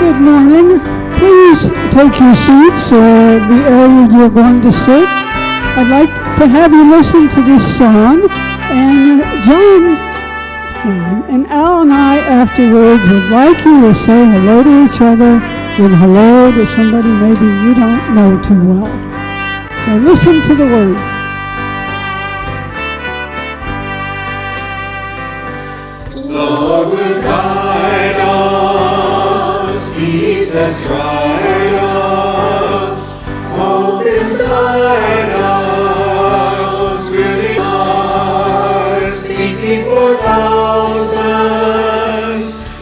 Good morning. Please take your seats, the area you're going to sit. I'd like to have you listen to this song, and John and Al and I afterwards would like you to say hello to each other and hello to somebody maybe you don't know too well. So listen to the words. Lord will guide us, peace has tried us, hope inside us, really are speaking for thousands.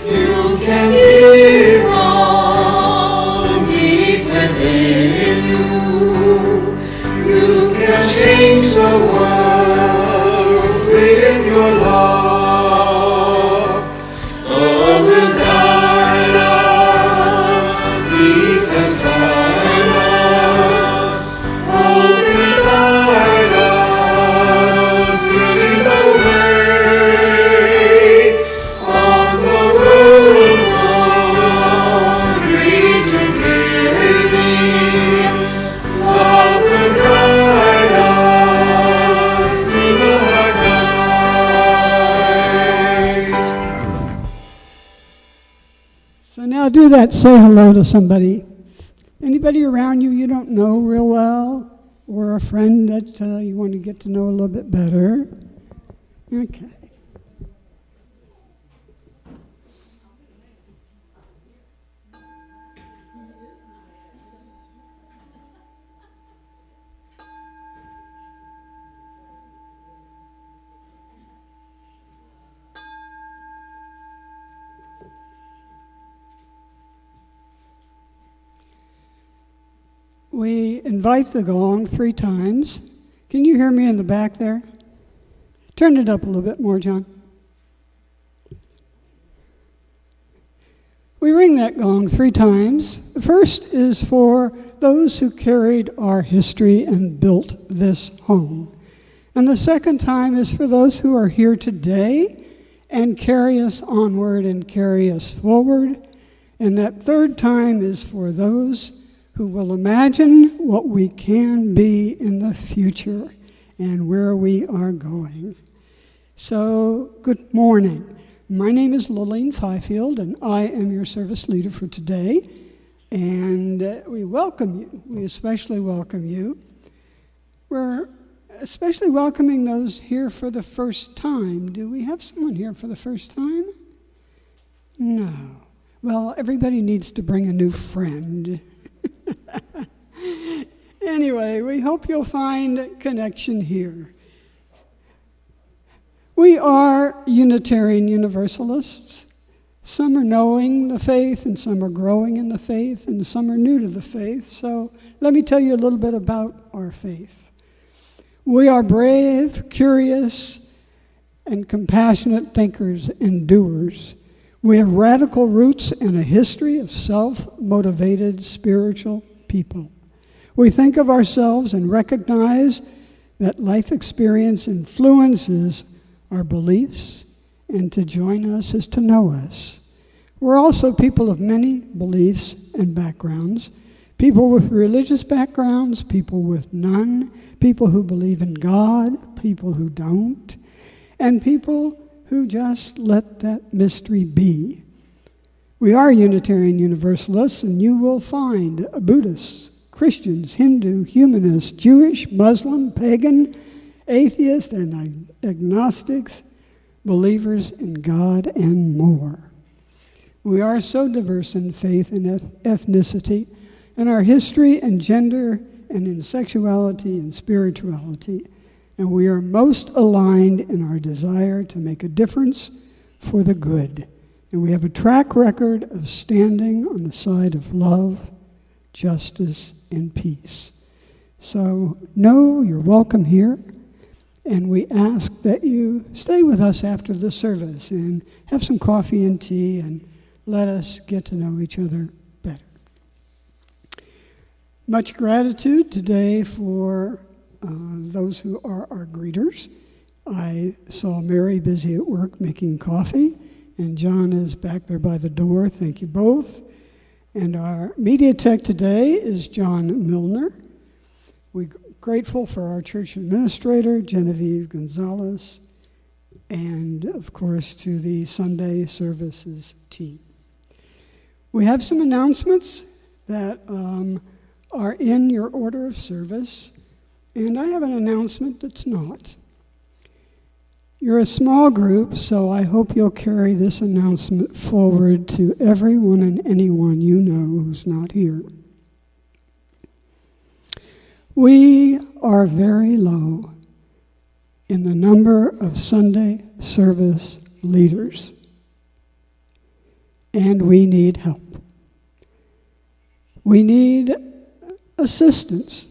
You can give from deep within you. You can change the world with your love. Do that, say hello to somebody. Anybody around you don't know real well, or a friend that you want to get to know a little bit better? Okay. We invite the gong 3 times. Can you hear me in the back there? Turn it up a little bit more, John. We ring that gong 3 times. The first is for those who carried our history and built this home. And the second time is for those who are here today and carry us onward and carry us forward. And that third time is for those who will imagine what we can be in the future and where we are going. So, good morning. My name is Lillian Fifield, and I am your service leader for today. And we welcome you. We especially welcome you. We're especially welcoming those here for the first time. Do we have someone here for the first time? No. Well, everybody needs to bring a new friend. Anyway, we hope you'll find connection here. We are Unitarian Universalists. Some are knowing the faith, and some are growing in the faith, and some are new to the faith. So let me tell you a little bit about our faith. We are brave, curious, and compassionate thinkers and doers. We have radical roots and a history of self-motivated spiritual people. We think of ourselves and recognize that life experience influences our beliefs, and to join us is to know us. We're also people of many beliefs and backgrounds, people with religious backgrounds, people with none, people who believe in God, people who don't, and people who just let that mystery be. We are Unitarian Universalists, and you will find Buddhists, Christians, Hindu, humanists, Jewish, Muslim, pagan, atheists, and agnostics, believers in God, and more. We are so diverse in faith and ethnicity, in our history and gender, and in sexuality and spirituality, and we are most aligned in our desire to make a difference for the good. And we have a track record of standing on the side of love, justice, and peace. So know you're welcome here, and we ask that you stay with us after the service and have some coffee and tea and let us get to know each other better. Much gratitude today for those who are our greeters. I saw Mary busy at work making coffee, and John is back there by the door. Thank you both. And our media tech today is John Milner. We're grateful for our church administrator, Genevieve Gonzalez, and of course to the Sunday services team. We have some announcements that are in your order of service, and I have an announcement that's not. You're a small group, so I hope you'll carry this announcement forward to everyone and anyone you know who's not here. We are very low in the number of Sunday service leaders, and we need help. We need assistance,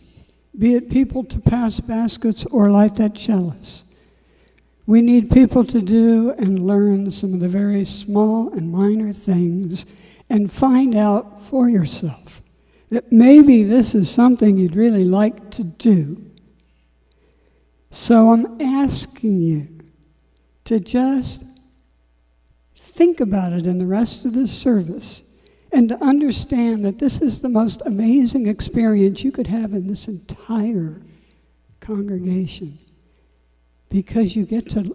be it people to pass baskets or light that chalice. We need people to do and learn some of the very small and minor things and find out for yourself that maybe this is something you'd really like to do. So I'm asking you to just think about it in the rest of this service and to understand that this is the most amazing experience you could have in this entire congregation. Because you get to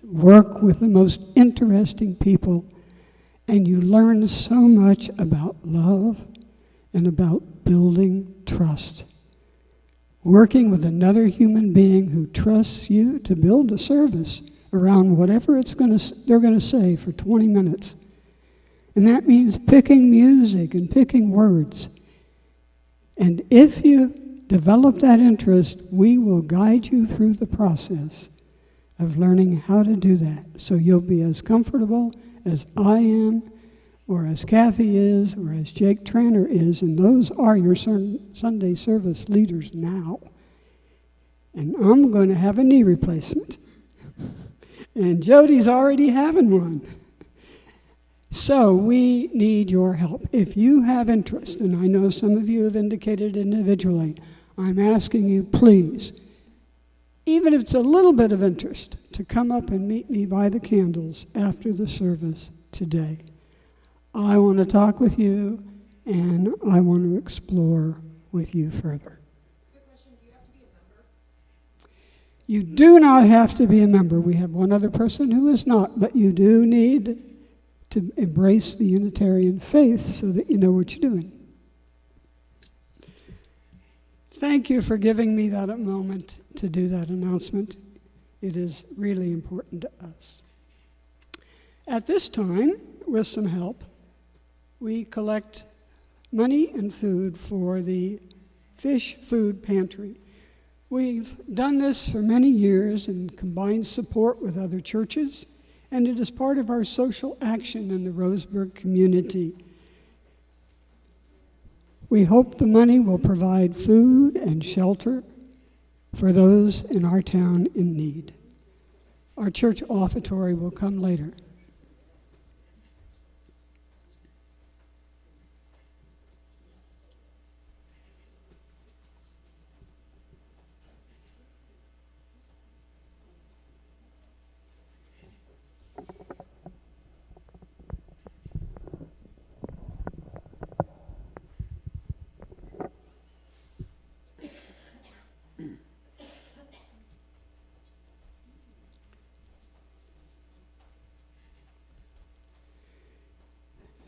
work with the most interesting people, and you learn so much about love and about building trust. Working with another human being who trusts you to build a service around whatever they're going to say for 20 minutes. And that means picking music and picking words. And if you develop that interest, we will guide you through the process of learning how to do that. So you'll be as comfortable as I am, or as Kathy is, or as Jake Tranter is, and those are your Sunday service leaders now. And I'm going to have a knee replacement. And Jody's already having one. So we need your help. If you have interest, and I know some of you have indicated individually, I'm asking you, please, even if it's a little bit of interest, to come up and meet me by the candles after the service today. I want to talk with you, and I want to explore with you further. Quick question, do you have to be a member? You do not have to be a member. We have one other person who is not, but you do need to embrace the Unitarian faith so that you know what you're doing. Thank you for giving me that moment to do that announcement. It is really important to us. At this time, with some help, we collect money and food for the Fish Food Pantry. We've done this for many years in combined support with other churches, and it is part of our social action in the Roseburg community. We hope the money will provide food and shelter for those in our town in need. Our church offertory will come later.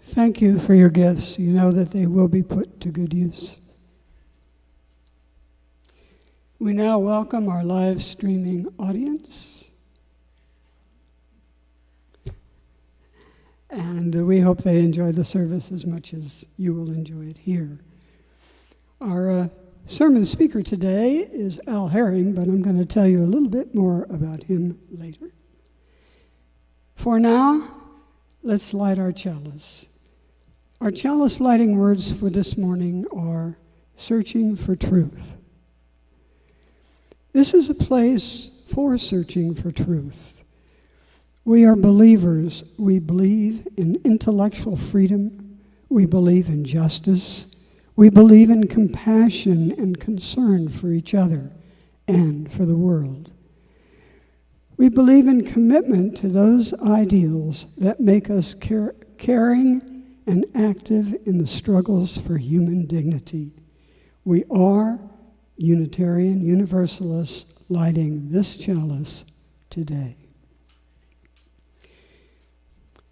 Thank you for your gifts. You know that they will be put to good use. We now welcome our live streaming audience. And we hope they enjoy the service as much as you will enjoy it here. Our sermon speaker today is Al Herring, but I'm going to tell you a little bit more about him later. For now, let's light our chalice. Our chalice lighting words for this morning are searching for truth. This is a place for searching for truth. We are believers. We believe in intellectual freedom. We believe in justice. We believe in compassion and concern for each other and for the world. We believe in commitment to those ideals that make us caring and active in the struggles for human dignity. We are Unitarian Universalists lighting this chalice today.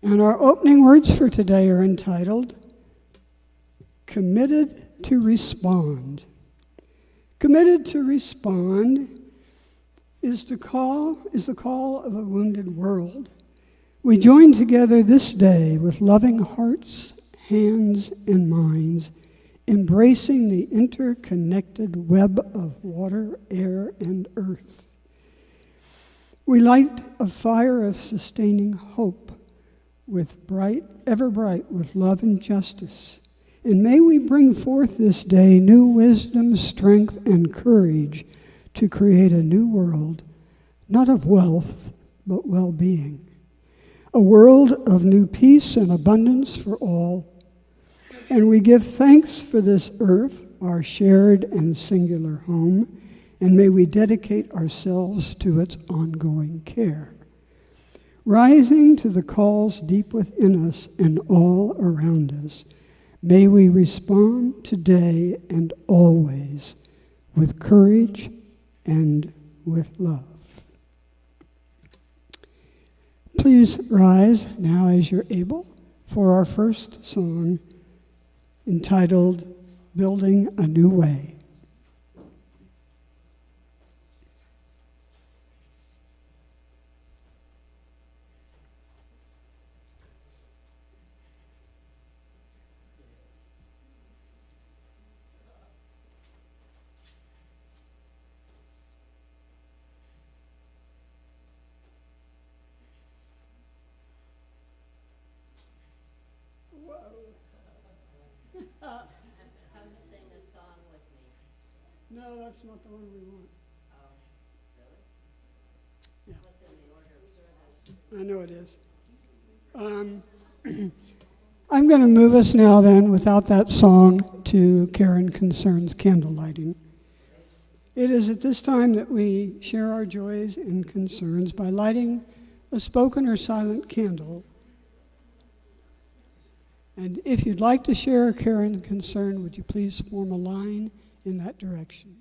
And our opening words for today are entitled, Committed to Respond. Committed to respond is the call of a wounded world. We join together this day with loving hearts, hands, and minds, embracing the interconnected web of water, air, and earth. We light a fire of sustaining hope, ever bright with love and justice. And may we bring forth this day new wisdom, strength, and courage to create a new world, not of wealth, but well-being. A world of new peace and abundance for all. And we give thanks for this earth, our shared and singular home, and may we dedicate ourselves to its ongoing care. Rising to the calls deep within us and all around us, may we respond today and always with courage and with love. Please rise now as you're able for our first song entitled Building a New Way. Come sing a song with me. No, that's not the one we want. Oh, really? Yeah. What's in the order of service? I know it is. I'm going to move us now then, without that song, to Care and Concern's candle lighting. It is at this time that we share our joys and concerns by lighting a spoken or silent candle. And if you'd like to share a care and concern, would you please form a line in that direction?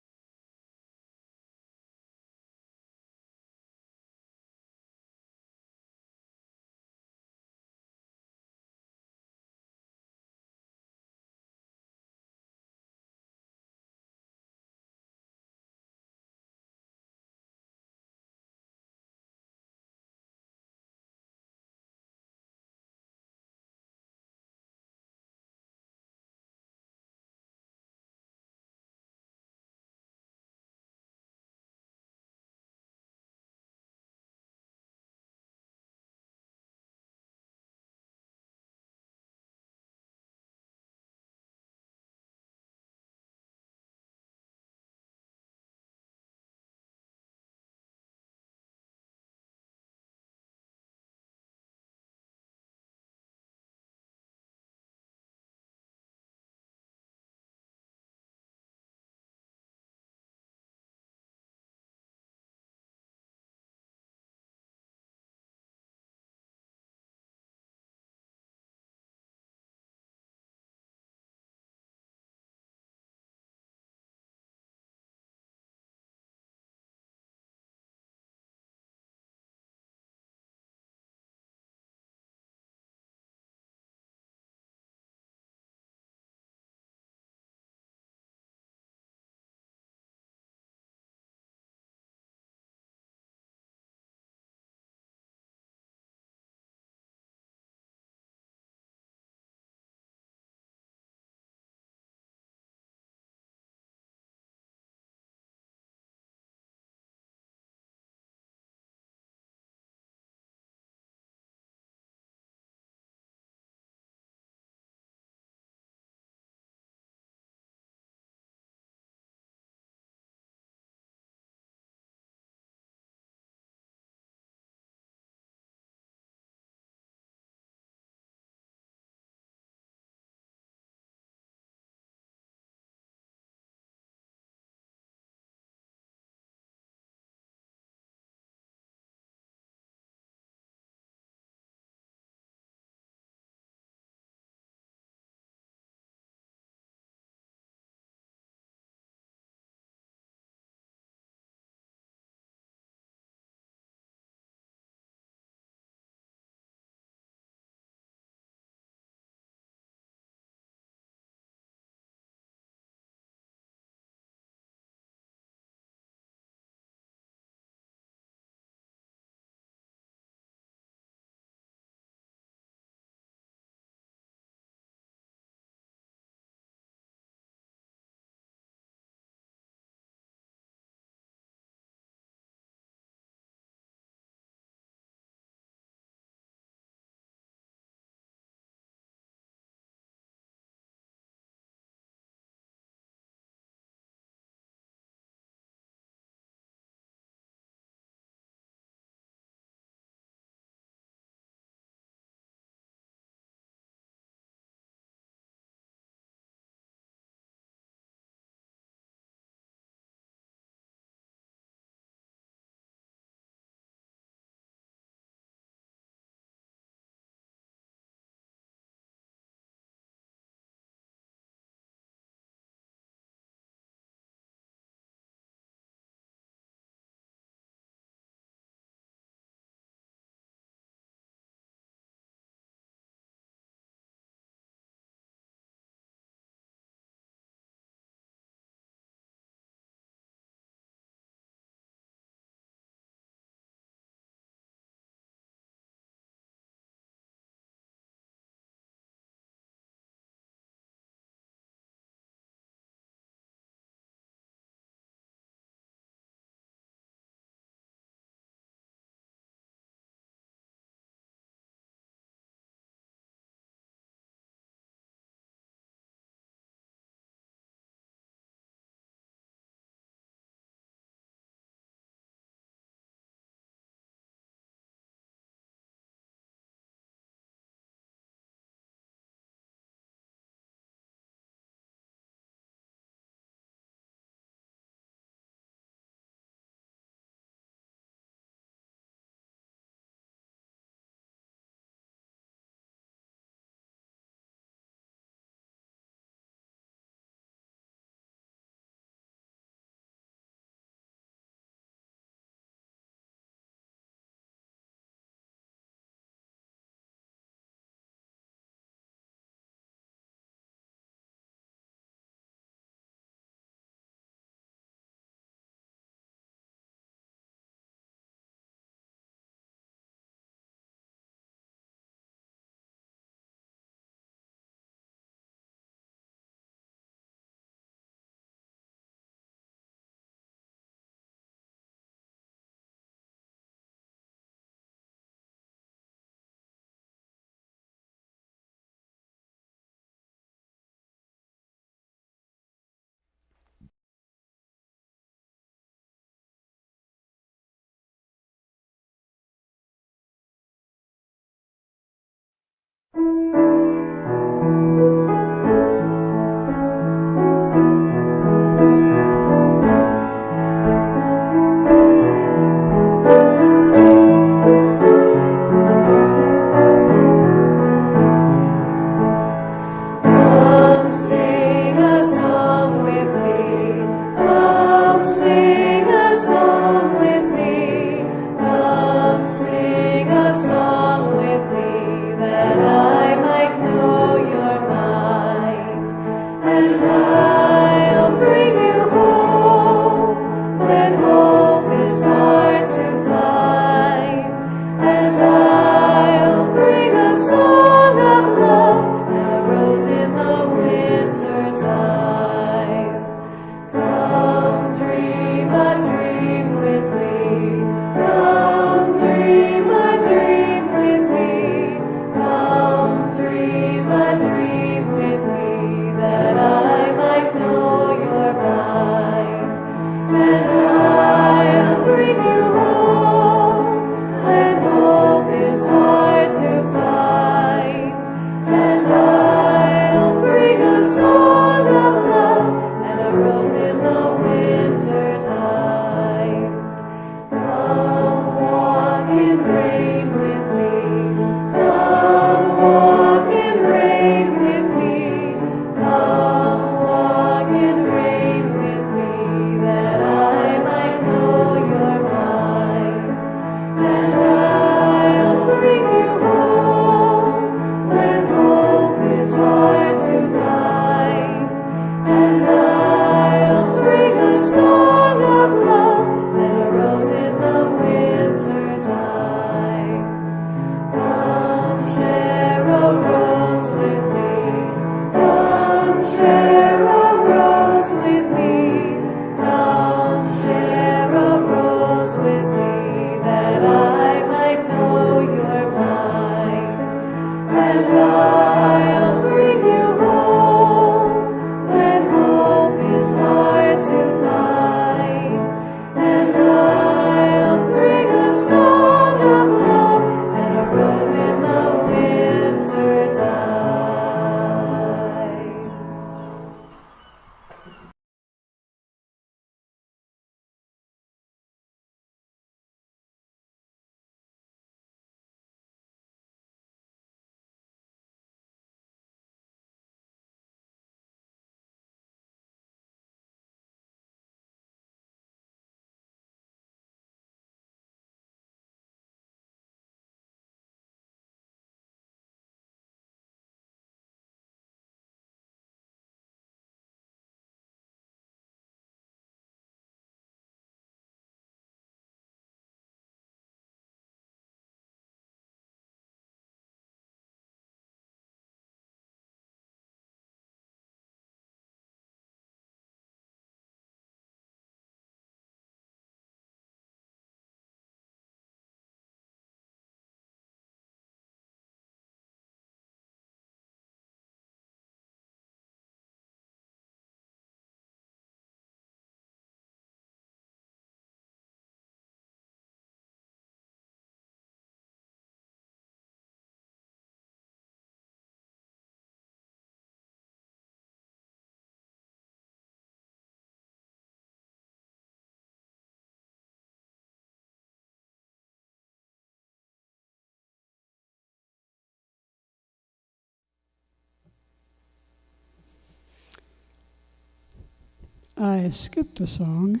I skipped a song,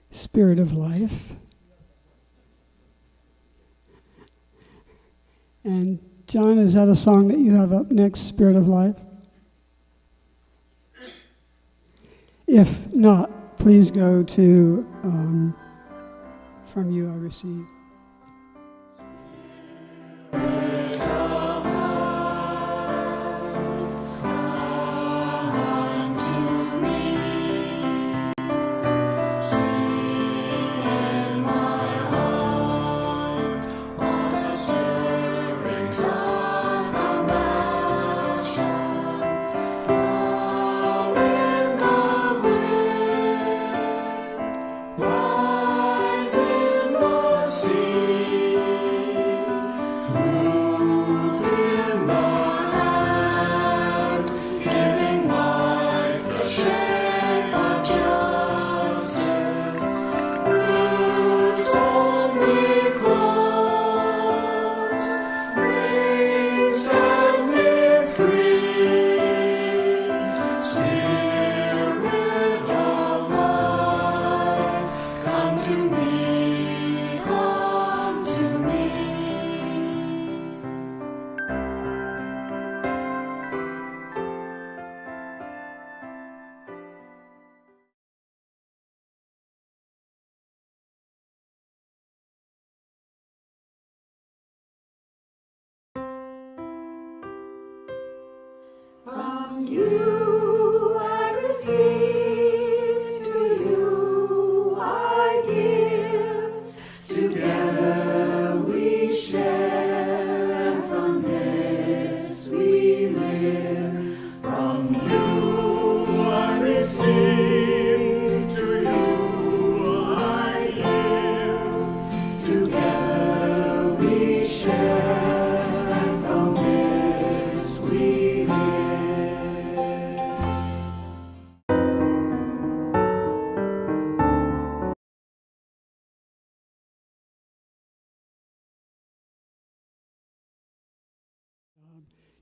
Spirit of Life. And John, is that a song that you have up next, Spirit of Life? If not, please go to From You I Receive. From you I receive, to you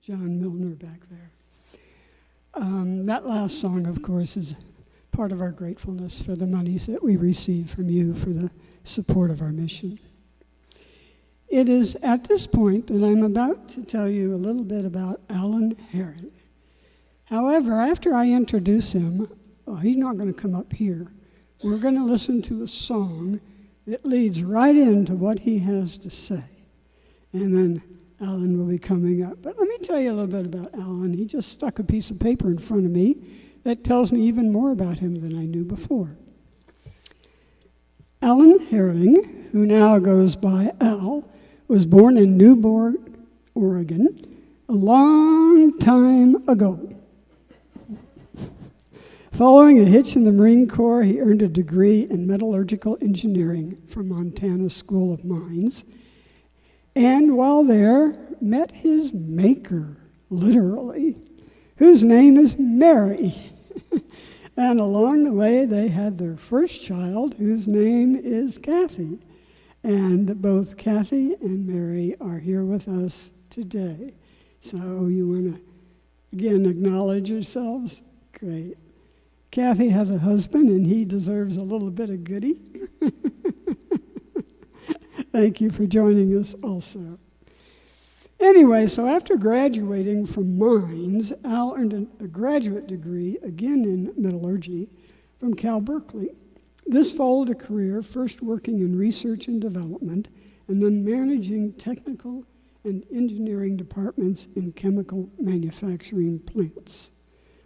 John Milner back there. That last song, of course, is part of our gratefulness for the monies that we receive from you for the support of our mission. It is at this point that I'm about to tell you a little bit about Alan Herring. However, after I introduce him, he's not going to come up here. We're going to listen to a song that leads right into what he has to say. And then Alan will be coming up. But let me tell you a little bit about Alan. He just stuck a piece of paper in front of me that tells me even more about him than I knew before. Alan Herring, who now goes by Al, was born in Newport, Oregon, a long time ago. Following a hitch in the Marine Corps, he earned a degree in metallurgical engineering from Montana School of Mines, and while there, met his maker, literally, whose name is Mary. And along the way, they had their first child, whose name is Kathy. And both Kathy and Mary are here with us today. So you want to, again, acknowledge yourselves? Great. Kathy has a husband, and he deserves a little bit of goodie. Thank you for joining us also. Anyway, so after graduating from mines, Al earned a graduate degree, again in metallurgy, from Cal Berkeley. This followed a career first working in research and development, and then managing technical and engineering departments in chemical manufacturing plants.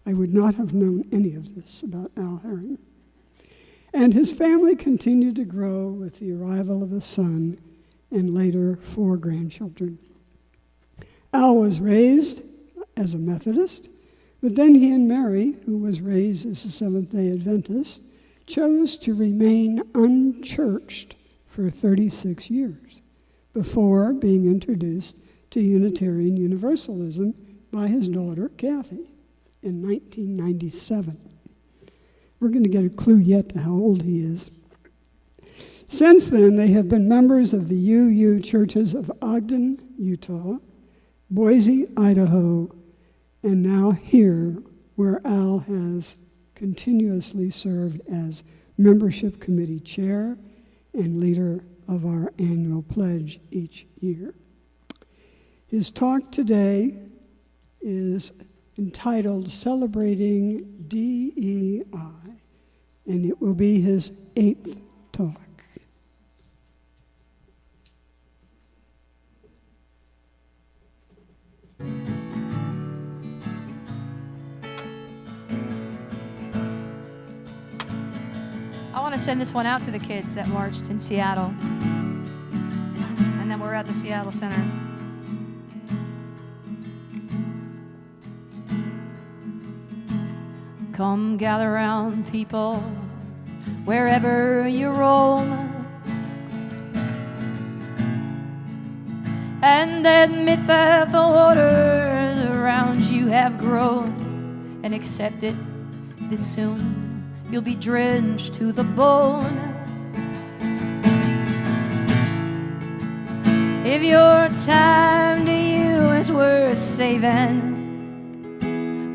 I would not have known any of this about Al Herring. And his family continued to grow with the arrival of a son and later 4 grandchildren. Al was raised as a Methodist, but then he and Mary, who was raised as a Seventh-day Adventist, chose to remain unchurched for 36 years before being introduced to Unitarian Universalism by his daughter, Kathy, in 1997. We're going to get a clue yet to how old he is. Since then, they have been members of the UU churches of Ogden, Utah, Boise, Idaho, and now here, where Al has continuously served as membership committee chair and leader of our annual pledge each year. His talk today is entitled Celebrating DEI, and it will be his 8th talk. I want to send this one out to the kids that marched in Seattle. And then we're at the Seattle Center. Come gather round, people, wherever you roll, and admit that the waters around you have grown, and accept it that soon you'll be drenched to the bone. If your time to you is worth saving,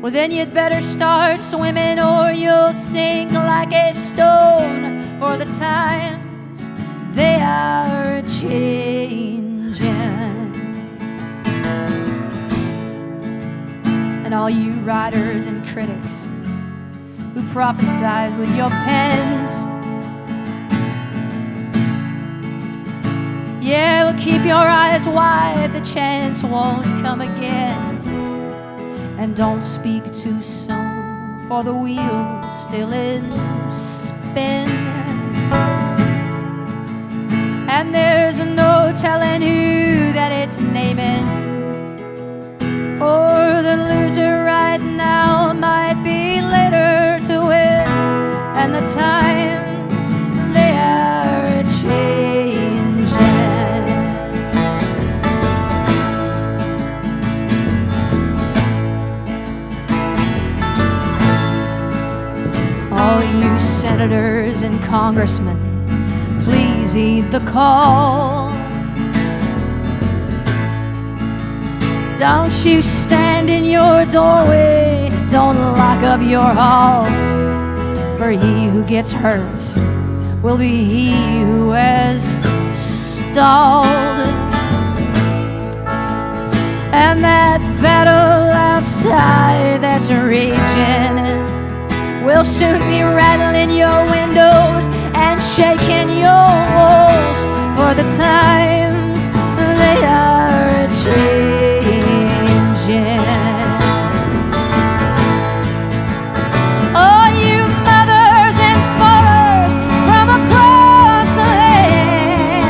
well, then you'd better start swimming or you'll sink like a stone, for the times, they are changing. And all you writers and critics who prophesize with your pens, yeah, well, keep your eyes wide, the chance won't come again. And don't speak too soon, for the wheel's still in spin. And there's no telling who that it's naming, for the loser right now might be later to win. And the times, they are changing. All you senators and congressmen, please heed the call. Don't you stand in your doorway, don't lock up your halls, for he who gets hurt will be he who has stalled. And that battle outside that's raging will soon be rattling your windows and shaking your walls, for the times they are changing. Oh, you mothers and fathers from across the land,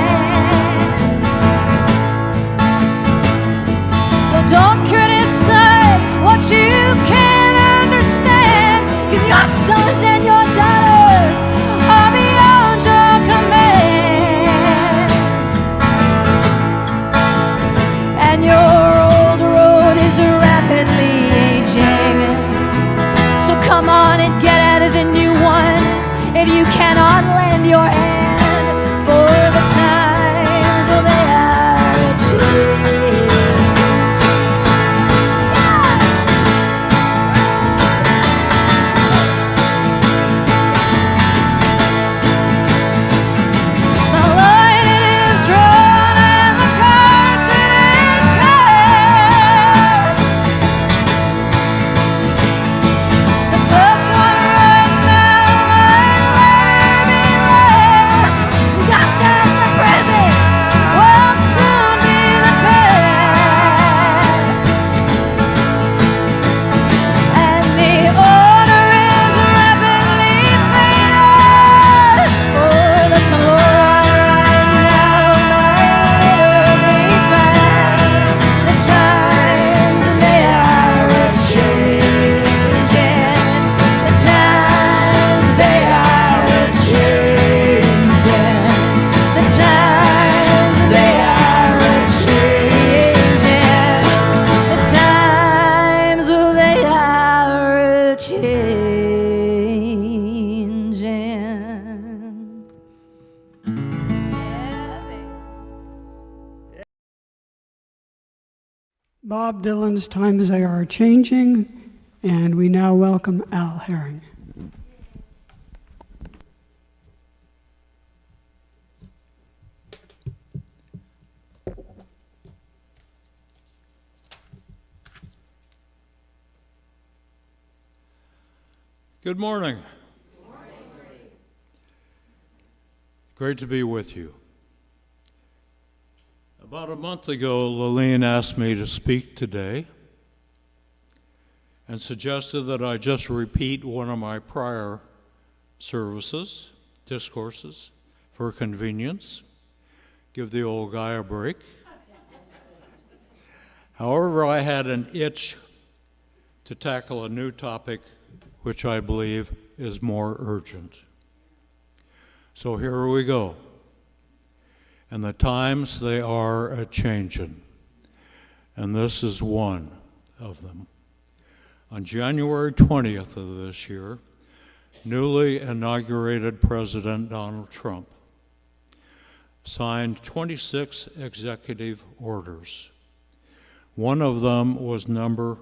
well, don't criticize what you can't understand, 'cause your sons and your daughters are beyond your command. And your old road is rapidly aging, so come on and get out of the new one if you cannot lend your hand, for the times, well, they are changing. The line it is drawn and the curse it is cast. The first one right now might be last, just as the present will soon be the past. And the order is rapidly faded, for the slow one right now might be fast. The times they are changing. The times they are changing. The times they are changing. The times, well, they are changing. Bob Dylan's Times They Are Changing, and we now welcome Al Herring. Good morning. Great to be with you. About a month ago, Lillian asked me to speak today and suggested that I just repeat one of my prior services, discourses, for convenience, give the old guy a break. However, I had an itch to tackle a new topic which I believe is more urgent. So here we go. And the times, they are a-changin'. And this is one of them. On January 20th of this year, newly inaugurated President Donald Trump signed 26 executive orders. One of them was number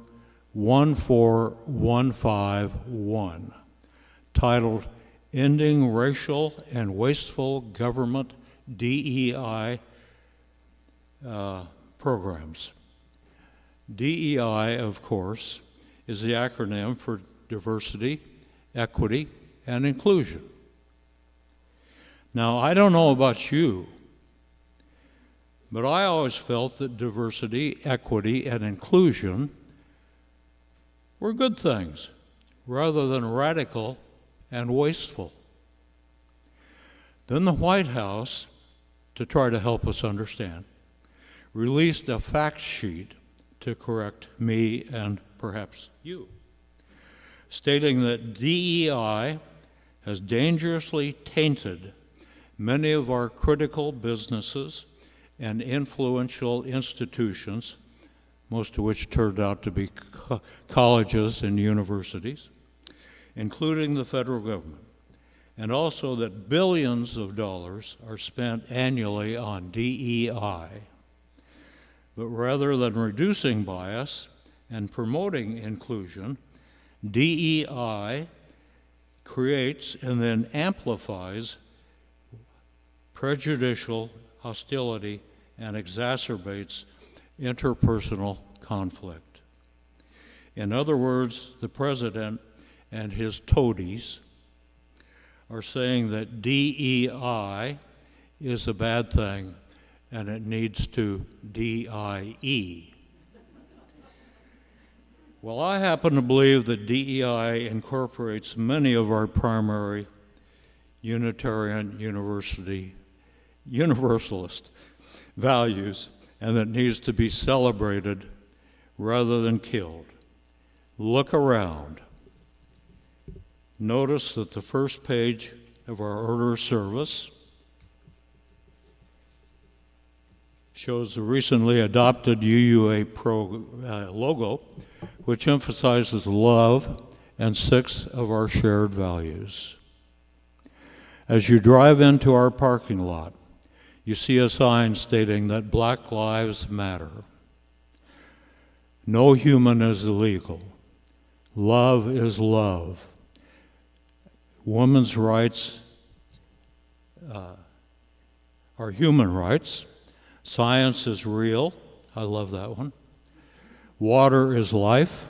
14151, titled Ending Racial and Wasteful Government DEI Programs. DEI, of course, is the acronym for diversity, equity, and inclusion. Now, I don't know about you, but I always felt that diversity, equity, and inclusion were good things, rather than radical and wasteful. Then the White House, to try to help us understand, released a fact sheet to correct me and perhaps you, stating that DEI has dangerously tainted many of our critical businesses and influential institutions, most of which turned out to be colleges and universities, including the federal government, and also that billions of dollars are spent annually on DEI. But rather than reducing bias and promoting inclusion, DEI creates and then amplifies prejudicial hostility and exacerbates interpersonal conflict. In other words, the president and his toadies are saying that DEI is a bad thing and it needs to DIE. Well, I happen to believe that DEI incorporates many of our primary Unitarian Universalist values, and that needs to be celebrated rather than killed. Look around. Notice that the first page of our order of service shows the recently adopted UUA Pro logo, which emphasizes love and 6 of our shared values. As you drive into our parking lot, you see a sign stating that Black Lives Matter. No human is illegal. Love is love. Women's rights are human rights. Science is real. I love that one. Water is life.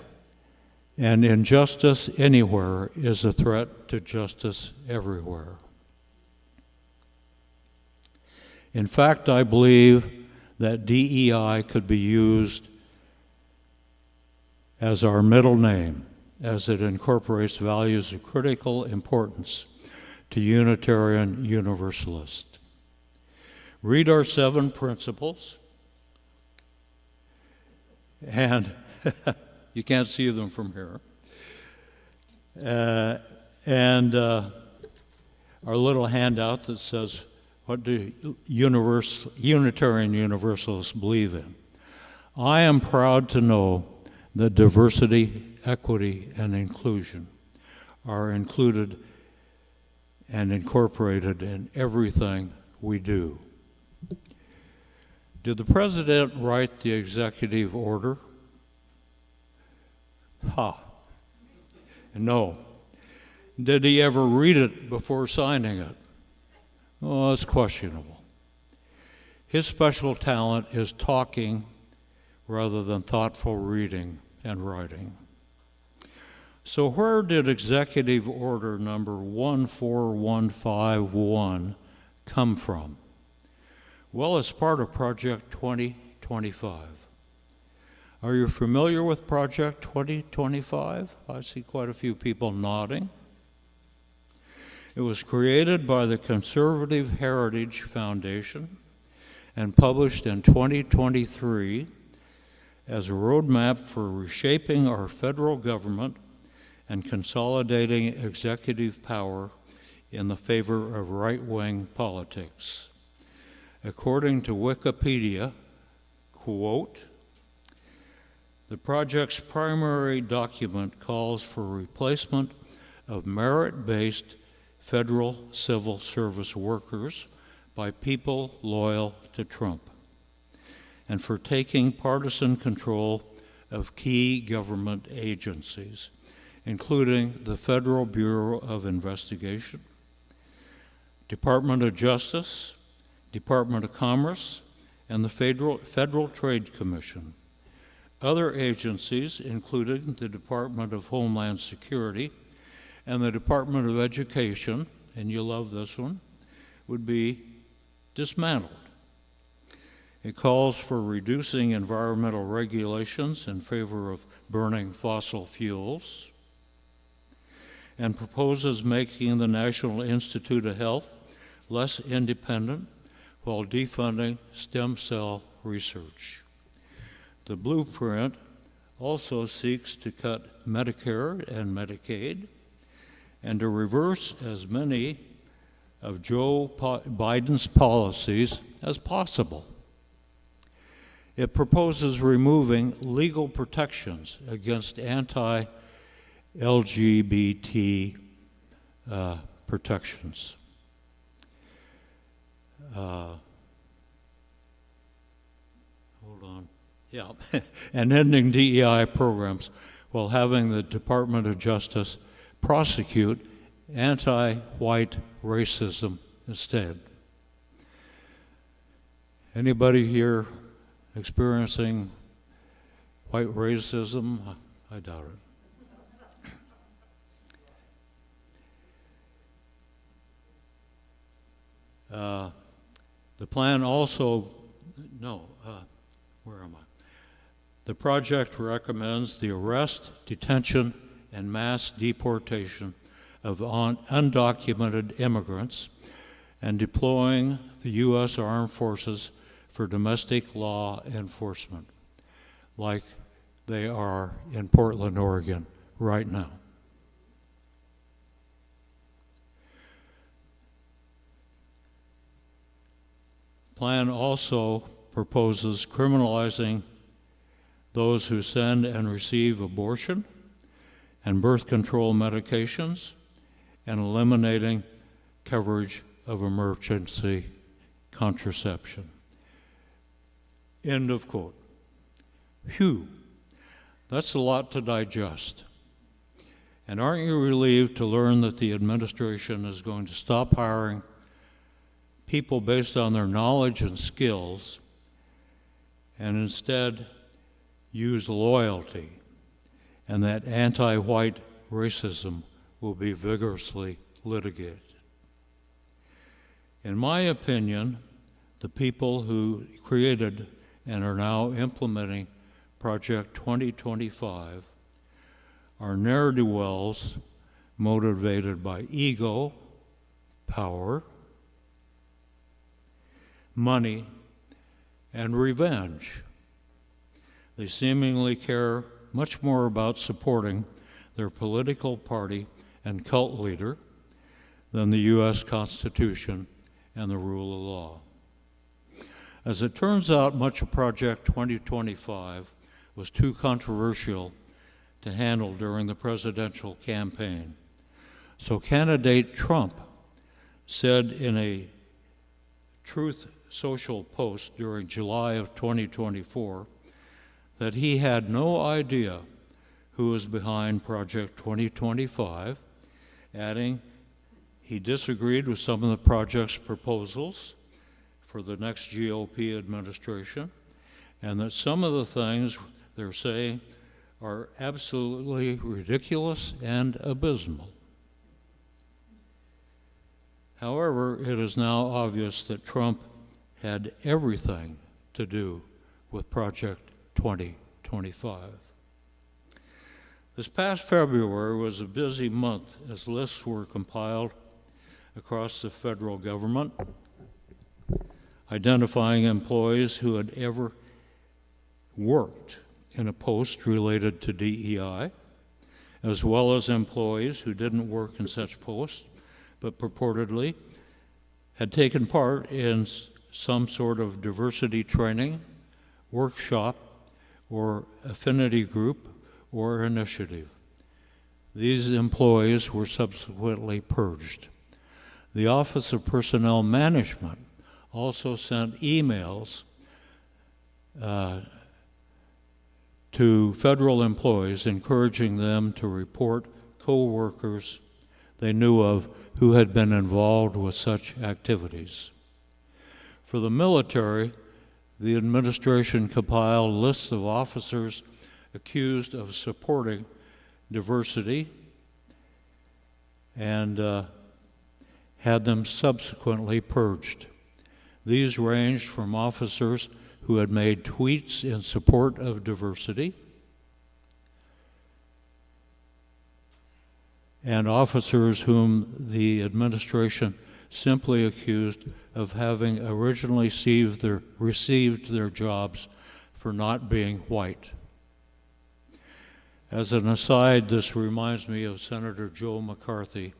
And injustice anywhere is a threat to justice everywhere. In fact, I believe that DEI could be used as our middle name, as it incorporates values of critical importance to Unitarian Universalists. Read our 7 principles, and you can't see them from here. And our little handout that says, what do Unitarian Universalists believe in? I am proud to know that diversity, equity, and inclusion are included and incorporated in everything we do. Did the president write the executive order? No. Did he ever read it before signing it? Oh, it's questionable. His special talent is talking rather than thoughtful reading and writing. So where did Executive Order number 14151 come from? Well, it's part of Project 2025. Are you familiar with Project 2025? I see quite a few people nodding. It was created by the Conservative Heritage Foundation and published in 2023 as a roadmap for reshaping our federal government and consolidating executive power in the favor of right-wing politics. According to Wikipedia, quote, the project's primary document calls for replacement of merit-based federal civil service workers by people loyal to Trump, and for taking partisan control of key government agencies, including the Federal Bureau of Investigation, Department of Justice, Department of Commerce, and the Federal Trade Commission. Other agencies, including the Department of Homeland Security and the Department of Education, and you'll love this one, would be dismantled. It calls for reducing environmental regulations in favor of burning fossil fuels, and proposes making the National Institute of Health less independent while defunding stem cell research. The blueprint also seeks to cut Medicare and Medicaid and to reverse as many of Joe Biden's policies as possible. It proposes removing legal protections against anti-LGBT protections. Hold on. Yeah, and ending DEI programs while having the Department of Justice prosecute anti-white racism instead. Anybody here experiencing white racism? I doubt it. The plan also, where am I? The project recommends the arrest, detention, and mass deportation of undocumented immigrants and deploying the U.S. Armed Forces for domestic law enforcement, like they are in Portland, Oregon, right now. Plan also proposes criminalizing those who send and receive abortion and birth control medications and eliminating coverage of emergency contraception. End of quote. Phew, that's a lot to digest. And aren't you relieved to learn that the administration is going to stop hiring people based on their knowledge and skills and instead use loyalty, and that anti-white racism will be vigorously litigated? In my opinion, the people who created and are now implementing Project 2025 are ne'er-do-wells motivated by ego, power, money, and revenge. They seemingly care much more about supporting their political party and cult leader than the U.S. Constitution and the rule of law. As it turns out, much of Project 2025 was too controversial to handle during the presidential campaign. So candidate Trump said in a Truth Social post during July of 2024 that he had no idea who was behind Project 2025, adding he disagreed with some of the project's proposals for the next GOP administration, and that some of the things they're saying are absolutely ridiculous and abysmal. However, it is now obvious that Trump had everything to do with Project 2025. This past February was a busy month as lists were compiled across the federal government, identifying employees who had ever worked in a post related to DEI, as well as employees who didn't work in such posts, but purportedly had taken part in some sort of diversity training, workshop, or affinity group or initiative. These employees were subsequently purged. The Office of Personnel Management also sent emails to federal employees encouraging them to report co-workers they knew of who had been involved with such activities. For the military, the administration compiled lists of officers accused of supporting diversity and had them subsequently purged. These ranged from officers who had made tweets in support of diversity and officers whom the administration simply accused of having originally received their jobs for not being white. As an aside, this reminds me of Senator Joe McCarthy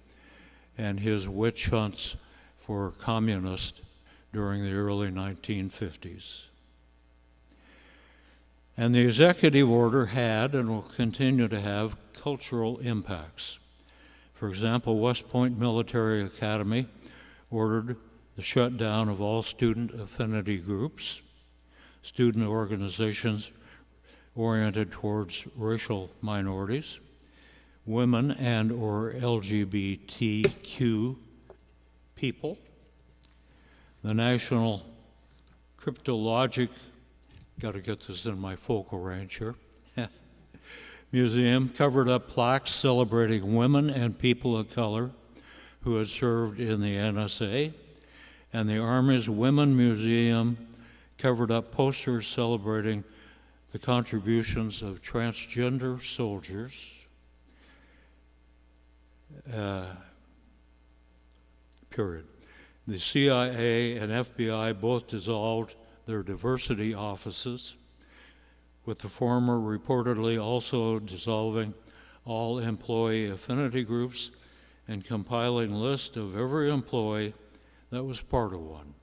and his witch hunts for communists during the early 1950s. And the executive order had and will continue to have cultural impacts. For example, West Point Military Academy ordered the shutdown of all student affinity groups. Student organizations oriented towards racial minorities, women and or LGBTQ people. The National Cryptologic, got to get this in my focal range here, Museum covered up plaques celebrating women and people of color who had served in the NSA, and the Army's Women Museum covered up posters celebrating the contributions of transgender soldiers, period. The CIA and FBI both dissolved their diversity offices, with the former reportedly also dissolving all employee affinity groups and compiling a list of every employee that was part of one.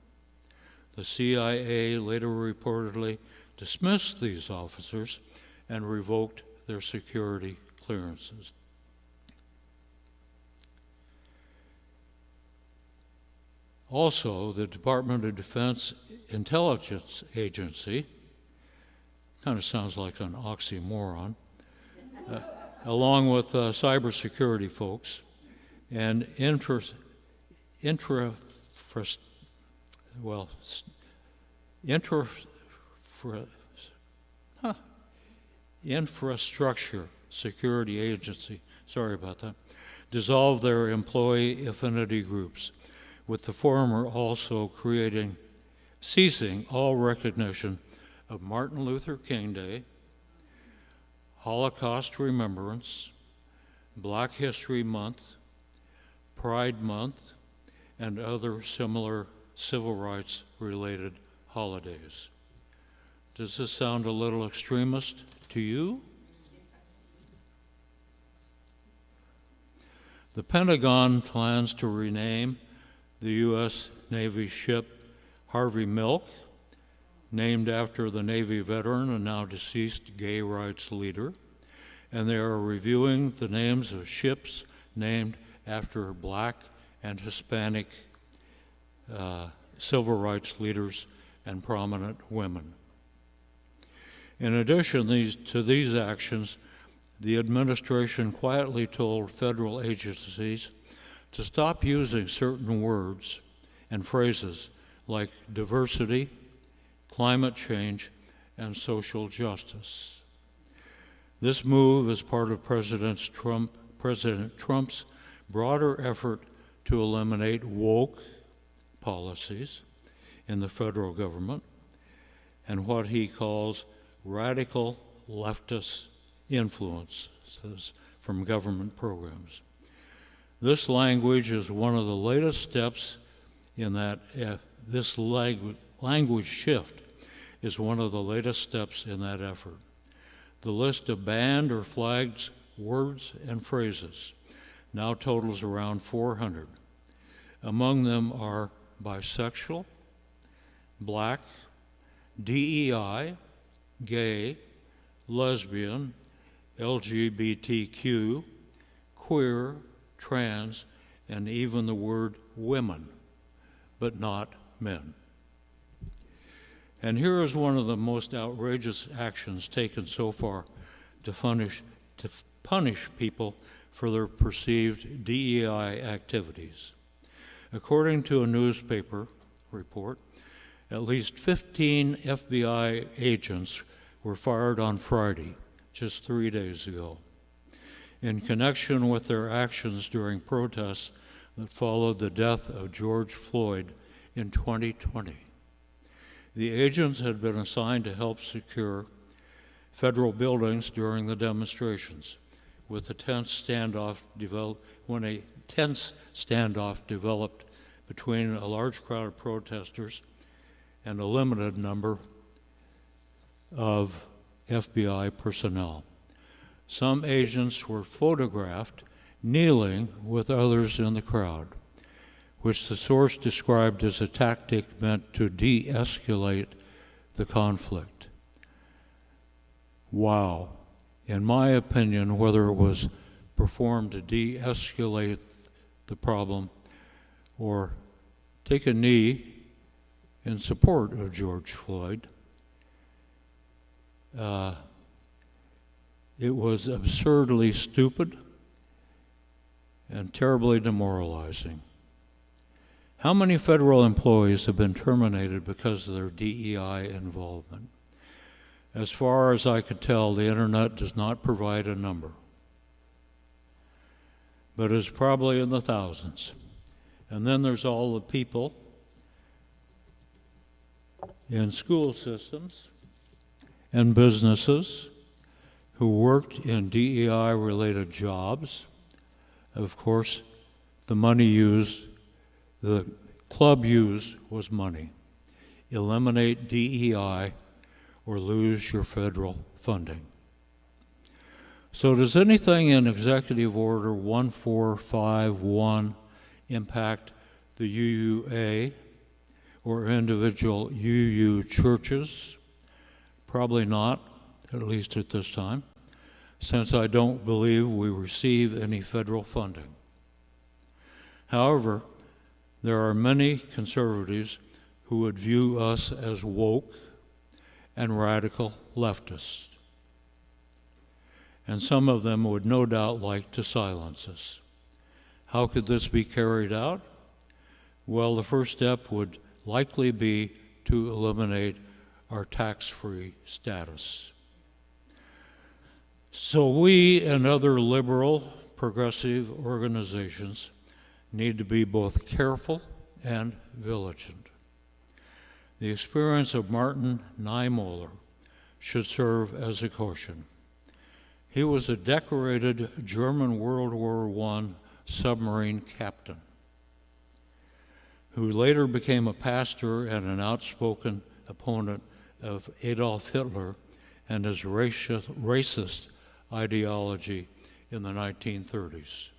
The CIA later reportedly dismissed these officers and revoked their security clearances. Also, the Department of Defense Intelligence Agency, kind of sounds like an oxymoron, along with cybersecurity folks and Infrastructure Security Agency, sorry about that, dissolved their employee affinity groups, with the former also ceasing all recognition of Martin Luther King Day, Holocaust Remembrance, Black History Month, Pride Month, and other similar civil rights related holidays. Does this sound a little extremist to you? The Pentagon plans to rename the U.S. Navy ship Harvey Milk, named after the Navy veteran and now deceased gay rights leader, and they are reviewing the names of ships named after Black and Hispanic civil rights leaders and prominent women. In addition to these actions, the administration quietly told federal agencies to stop using certain words and phrases like diversity, climate change, and social justice. This move is part of President Trump's broader effort to eliminate woke policies in the federal government and what he calls radical leftist influences from government programs. This language is one of the latest steps in that, this language shift is one of the latest steps in that effort. The list of banned or flagged words and phrases now totals around 400. Among them are bisexual, black, DEI, gay, lesbian, LGBTQ, queer, trans, and even the word women, but not men. And here is one of the most outrageous actions taken so far to punish people for their perceived DEI activities. According to a newspaper report, at least 15 FBI agents were fired on Friday, just 3 days ago, in connection with their actions during protests that followed the death of George Floyd in 2020. The agents had been assigned to help secure federal buildings during the demonstrations, when a tense standoff developed between a large crowd of protesters and a limited number of FBI personnel. Some agents were photographed kneeling with others in the crowd, which the source described as a tactic meant to de-escalate the conflict. Wow. In my opinion, whether it was performed to de-escalate the problem or take a knee in support of George Floyd, It was absurdly stupid and terribly demoralizing. How many federal employees have been terminated because of their DEI involvement? As far as I could tell, the internet does not provide a number, but it's probably in the thousands. And then there's all the people in school systems and businesses who worked in DEI-related jobs. Of course, the money used, the club used was money. Eliminate DEI or lose your federal funding. So does anything in Executive Order 1451 impact the UUA or individual UU churches? Probably not, at least at this time, since I don't believe we receive any federal funding. However, there are many conservatives who would view us as woke and radical leftists, and some of them would no doubt like to silence us. How could this be carried out? Well, the first step would likely be to eliminate our tax-free status. So we and other liberal, progressive organizations need to be both careful and vigilant. The experience of Martin Niemöller should serve as a caution. He was a decorated German World War I submarine captain who later became a pastor and an outspoken opponent of Adolf Hitler and his racist ideology in the 1930s.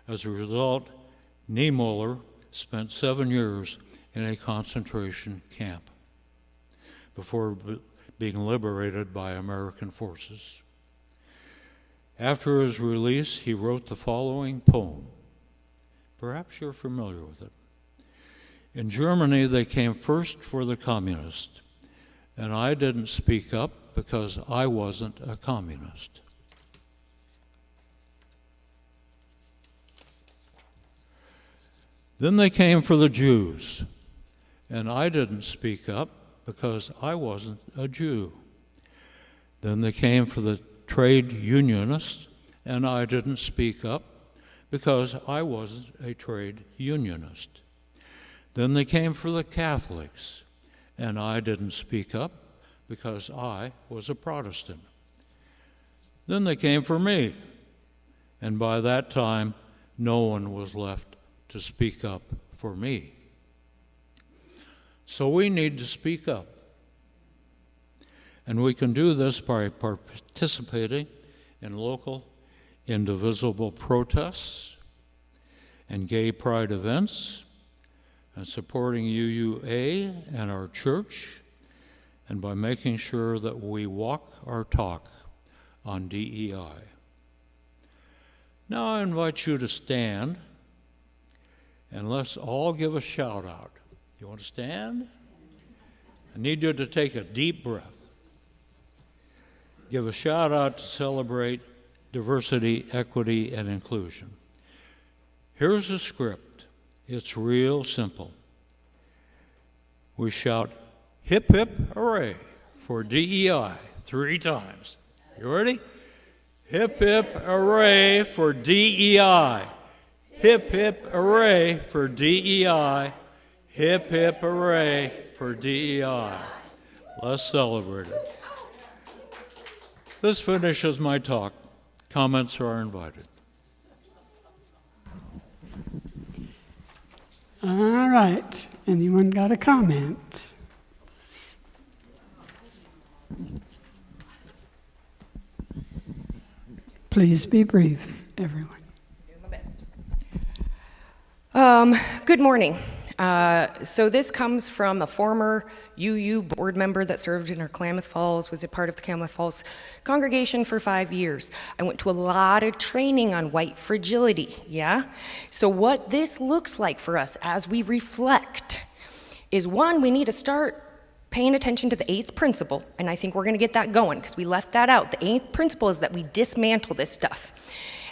As a result, Niemöller spent 7 years in a concentration camp before being liberated by American forces. After his release, he wrote the following poem. Perhaps you're familiar with it. In Germany, they came first for the communists, and I didn't speak up because I wasn't a communist. Then they came for the Jews, and I didn't speak up because I wasn't a Jew. Then they came for the trade unionists, and I didn't speak up because I wasn't a trade unionist. Then they came for the Catholics, and I didn't speak up because I was a Protestant. Then they came for me, and by that time, no one was left to speak up for me. So we need to speak up. And we can do this by participating in local indivisible protests and gay pride events, and supporting UUA and our church, and by making sure that we walk our talk on DEI. Now I invite you to stand, and let's all give a shout out. You want to stand? I need you to take a deep breath. Give a shout out to celebrate diversity, equity, and inclusion. Here's the script. It's real simple. We shout, hip, hip, hooray, for DEI 3 times. You ready? Hip, hip, hooray for DEI. Hip, hip, hooray for DEI. Hip, hip, hooray for DEI. Let's celebrate it. This finishes my talk. Comments are invited. All right. Anyone got a comment? Please be brief, everyone. Good morning. So this comes from a former UU board member that served in our Klamath Falls, was a part of the Klamath Falls congregation for 5 years. I went to a lot of training on white fragility, yeah? So what this looks like for us as we reflect is, one, we need to start paying attention to the 8th principle, and I think we're going to get that going because we left that out. The 8th principle is that we dismantle this stuff.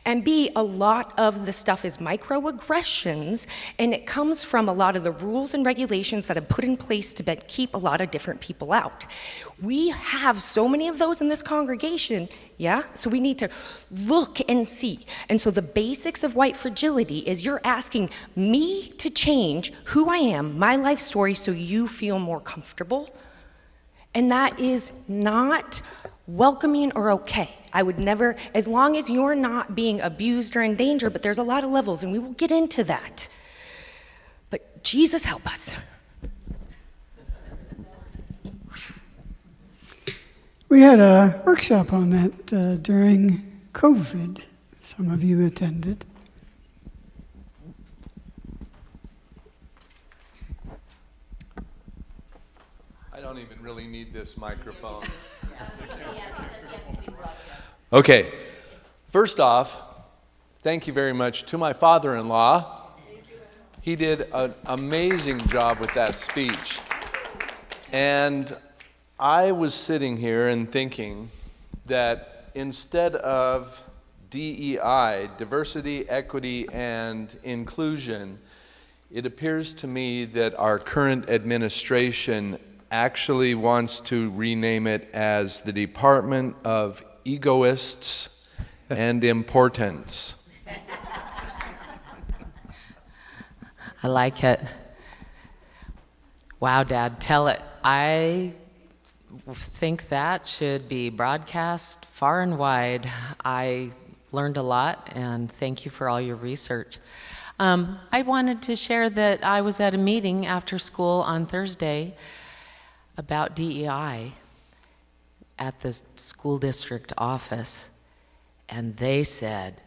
And B, a lot of the stuff is microaggressions, and it comes from a lot of the rules and regulations that have put in place to keep a lot of different people out. We have so many of those in this congregation, yeah? So we need to look and see. And so the basics of white fragility is you're asking me to change who I am, my life story, so you feel more comfortable. And that is not welcoming or okay. I would never, as long as you're not being abused or in danger, but there's a lot of levels, and we will get into that. But Jesus help us. We had a workshop on that during COVID. Some of you attended. I don't even really need this microphone. Okay, first off, thank you very much to my father-in-law. He did an amazing job with that speech. And I was sitting here and thinking that instead of DEI, diversity, equity, and inclusion, it appears to me that our current administration actually wants to rename it as the Department of Egoists and Importance. I like it. Wow, Dad, tell it. I think that should be broadcast far and wide. I learned a lot, and thank you for all your research. I wanted to share that I was at a meeting after school on Thursday about DEI at the school district office, and they said,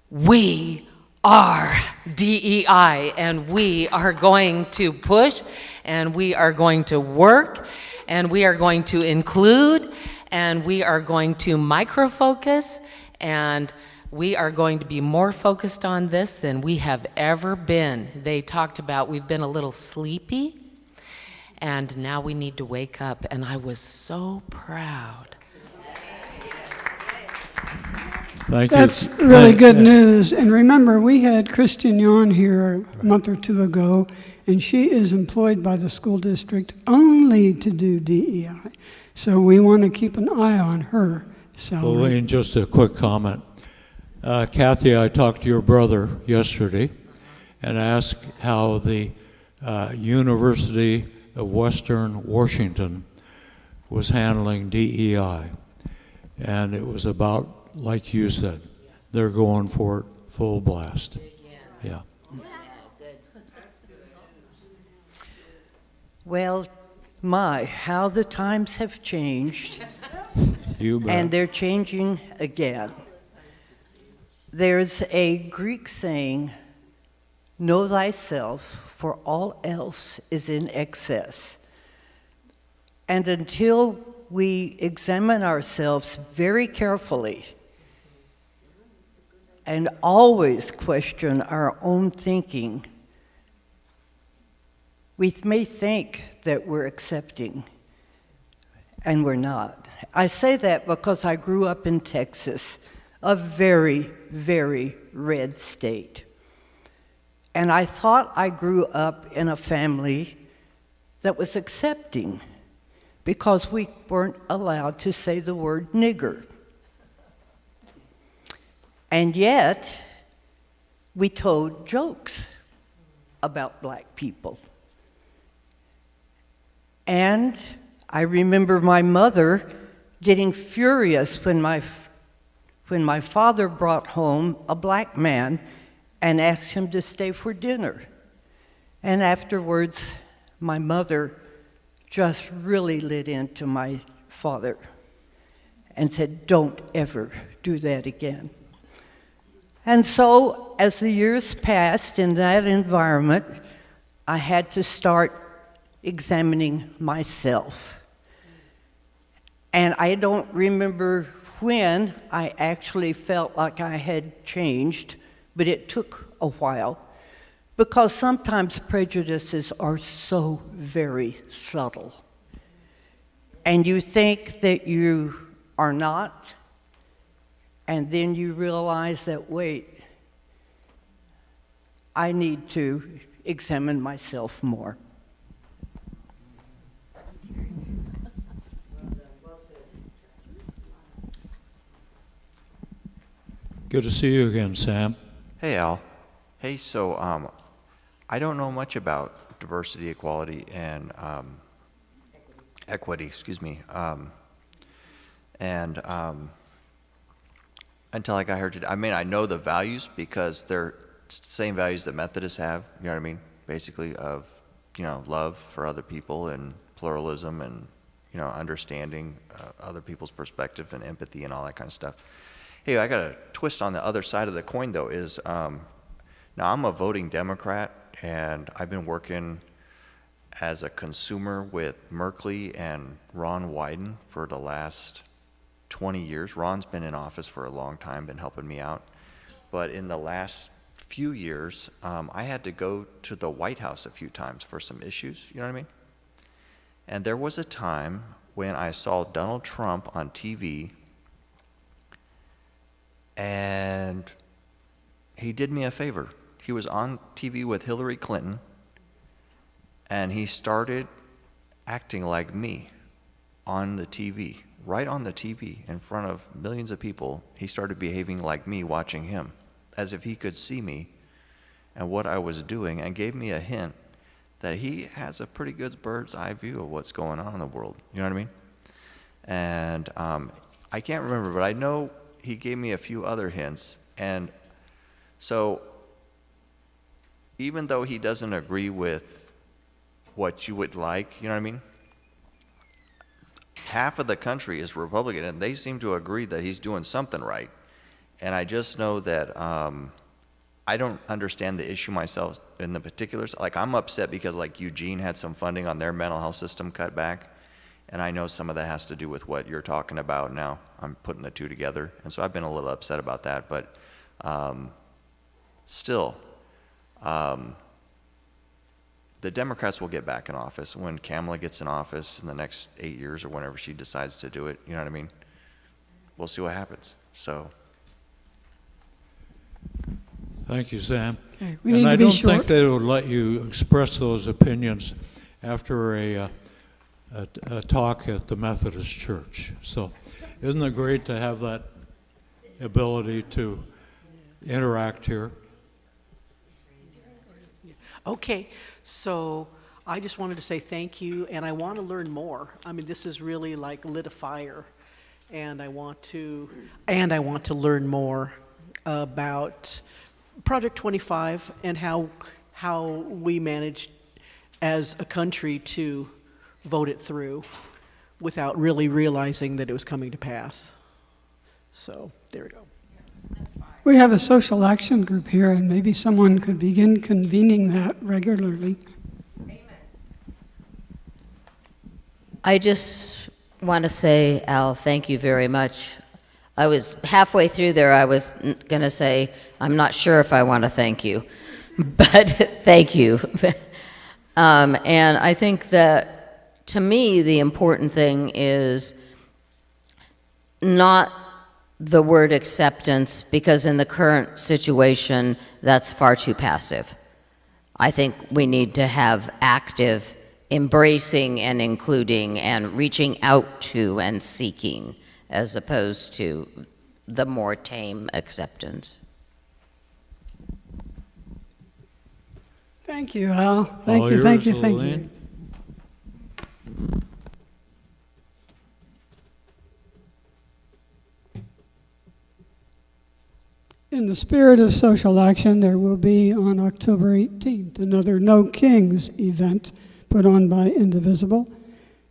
we are DEI, and we are going to push, and we are going to work, and we are going to include, and we are going to micro-focus, and we are going to be more focused on this than we have ever been. They talked about we've been a little sleepy, and now we need to wake up, and I was so proud. Thank you. That's really good news. And remember, we had Christian Yon here a month or two ago, and she is employed by the school district only to do DEI. So we want to keep an eye on her salary. Elaine, just a quick comment. Kathy, I talked to your brother yesterday and asked how the University of Western Washington was handling DEI. And it was about, like you said, they're going for it full blast. Yeah. Well, how the times have changed, You bet. and they're changing again. There's a Greek saying, know thyself, for all else is in excess. And until we examine ourselves very carefully and always question our own thinking, we may think that we're accepting, and we're not. I say that because I grew up in Texas, a very, very red state. And I thought I grew up in a family that was accepting because we weren't allowed to say the word nigger. And yet, we told jokes about black people. And I remember my mother getting furious when my father brought home a black man and asked him to stay for dinner. And afterwards, my mother just really lit into my father and said, don't ever do that again. And so, as the years passed in that environment, I had to start examining myself. And I don't remember when I actually felt like I had changed, but it took a while, because sometimes prejudices are so very subtle. and you think that you are not, and then you realize that, wait, I need to examine myself more. Good to see you again, Sam. Hey, Al. Hey, so I don't know much about diversity, equality, and equity, excuse me. Until I got here today, I mean, I know the values because they're the same values that Methodists have, you know what I mean? Basically of, love for other people and pluralism and, understanding other people's perspective and empathy and all that kind of stuff. Hey, I got a twist on the other side of the coin, though, is now I'm a voting Democrat, and I've been working as a consumer with Merkley and Ron Wyden for the last 20 years. Ron's been in office for a long time, been helping me out. But in the last few years, I had to go to the White House a few times for some issues, you know what I mean? And there was a time when I saw Donald Trump on TV, and he did me a favor. He was on TV with Hillary Clinton, and he started acting like me on the TV, right on the TV in front of millions of people. He started behaving like me watching him, as if he could see me and what I was doing, and gave me a hint that he has a pretty good bird's eye view of what's going on in the world. You know what I mean? And I can't remember, but I know he gave me a few other hints. And so even though he doesn't agree with what you would like, you know what I mean? Half of the country is Republican, and they seem to agree that he's doing something right. And I just know that I don't understand the issue myself in the particulars. Like, I'm upset because, like, Eugene had some funding on their mental health system cut back, and I know some of that has to do with what you're talking about now. I'm putting the two together, and so I've been a little upset about that. But still, the Democrats will get back in office when Kamala gets in office in the next 8 years or whenever she decides to do it. You know what I mean? We'll see what happens. So. Thank you, Sam. Okay, we need to be I don't short. think they would let you express those opinions after a talk at the Methodist Church. So isn't it great to have that ability to interact here? Okay, so I just wanted to say thank you, and I want to learn more. I mean, this is really like lit a fire, and I want to learn more about Project 25 and how we managed as a country to vote it through without really realizing that it was coming to pass. So there we go. We have a social action group here, and maybe someone could begin convening that regularly. I just want to say, Al, thank you very much. I was halfway through there, I was going to say, I'm not sure if I want to thank you, but thank you. And I think that, to me, the important thing is not the word acceptance, because in the current situation, that's far too passive. I think we need to have active embracing and including and reaching out to and seeking, as opposed to the more tame acceptance. Thank you, Al. Thank All you, thank you, yours, thank Elaine. you. In the spirit of social action, there will be on October 18th another No Kings event put on by Indivisible.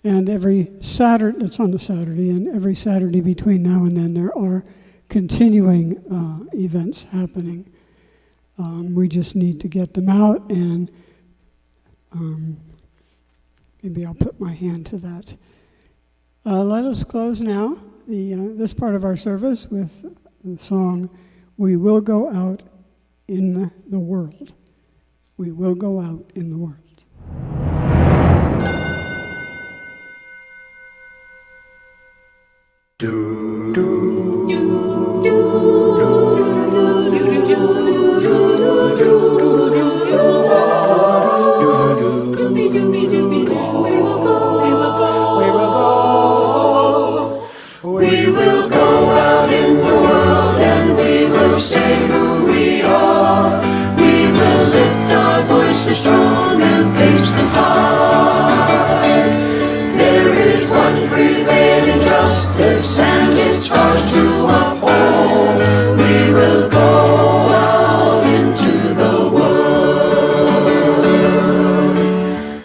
And every Saturday, it's on a Saturday, and every Saturday between now and then there are continuing events happening. We just need to get them out, and maybe I'll put my hand to that. Let us close now this part of our service with the song, "We Will Go Out in the World." We will go out in the world. We will go out in the world and we will say who we are. We will lift our voices strong and face the tide. There is one prevailing justice and it's ours to uphold. We will go out into the world.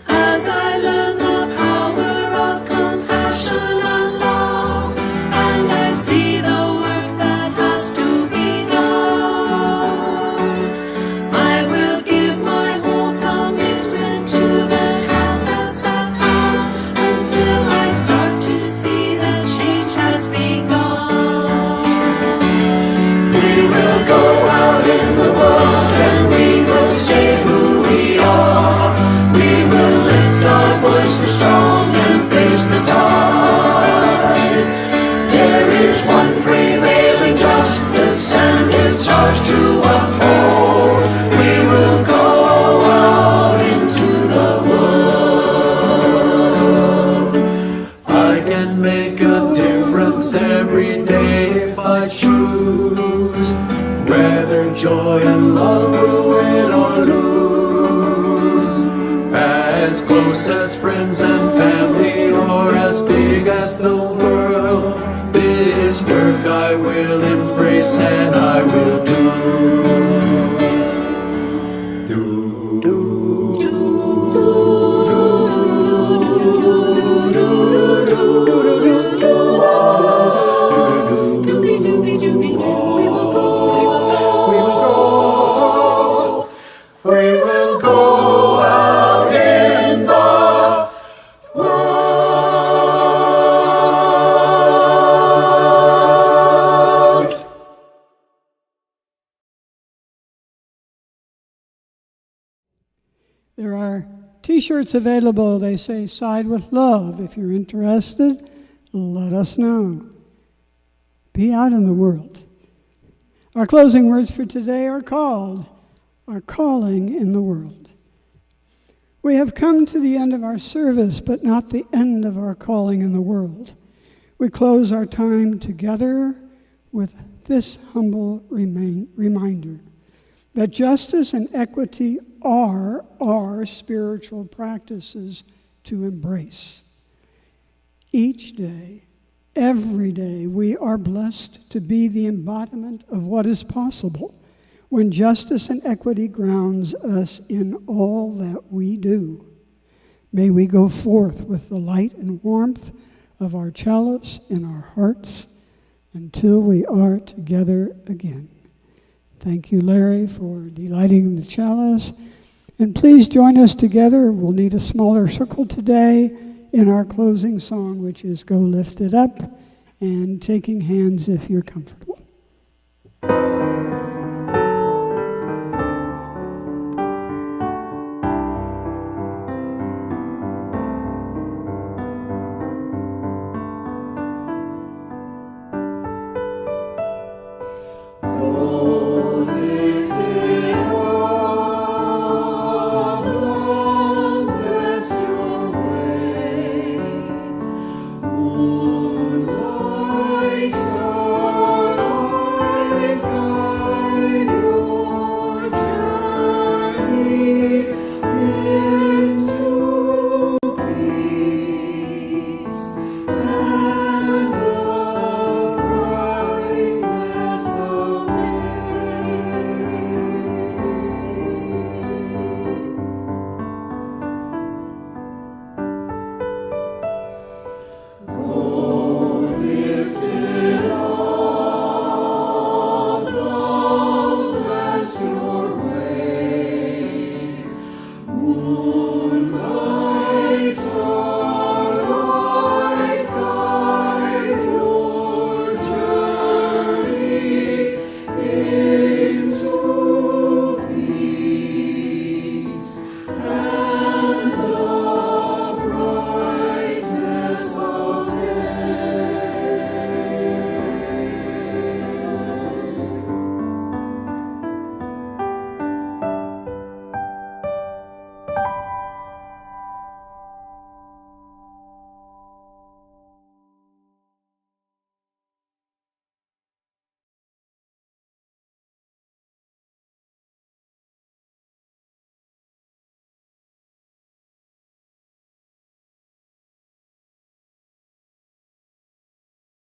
As I learn the power of compassion and love, and I see the work that has to be done, I will give my whole commitment to the task that's at hand until I start to see that change has begun. We will go out in the world and we will say who we are. We will lift our voices strong and face the tide. There is one prevailing justice and it's ours to uphold. We will go out into the world. I can make a difference every day if I choose, whether joy and love will win or lose. As close as friends and family or as big as the world, this work I will embrace and I will do. We will go out in the world. There are t-shirts available. They say "Side with Love." If you're interested, let us know. Be out in the world. Our closing words for today are called "Our Calling in the World." We have come to the end of our service, but not the end of our calling in the world. We close our time together with this humble reminder that justice and equity are our spiritual practices to embrace. Each day, every day, we are blessed to be the embodiment of what is possible when justice and equity grounds us in all that we do. May we go forth with the light and warmth of our chalice in our hearts until we are together again. Thank you, Larry, for delighting the chalice. And please join us together. We'll need a smaller circle today in our closing song, which is "Go Lift It Up," and taking hands if you're comfortable.